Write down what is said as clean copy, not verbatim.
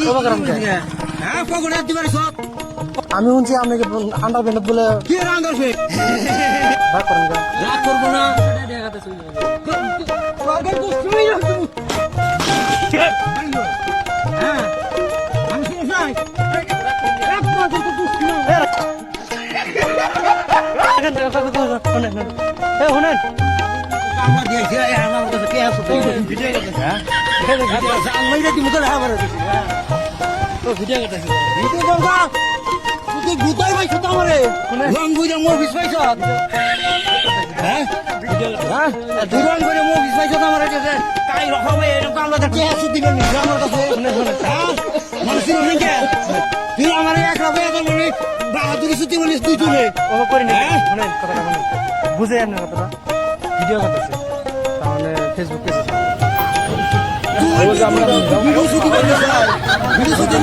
হ্যাঁ পকেটে দিবার সব আমি শুনছি আপনাকে আন্ডার প্যান্ট বলে কি রাগ আছে রাগ করেন কেন? রাগ করবো না হ্যাঁ আমি শুনে যাই শুনেন আমরা দিয়েছি আমার কাছে কে আছে ভিডিও করতেছে হ্যাঁ আমি রেডি মতো হাবার দিছি ভিডিও করতেছি ভিডিও করবা তুই গুতাই ভাই সুতা আমারে রং বুইরা মোর বিশ পয়সা হ্যাঁ হ্যাঁ দুই রং করে মোর বিশ পয়সা আমারে কাছে কাই রকম এরকম আমরা কে আছে দিবেন আমার কাছে হ্যাঁ মানুষের নাকি তুই আমারে এক রাতে এত বলি বাহাদুরি সুতি বলিস তুই তুলে ও করি না শুনেন কথাটা শুনেন বুঝে আপনার কথাটা ভিডিও করতেছি তাহলে ফেসবুকে ভিডিও শুটিং করতে ভিডিও শুটিং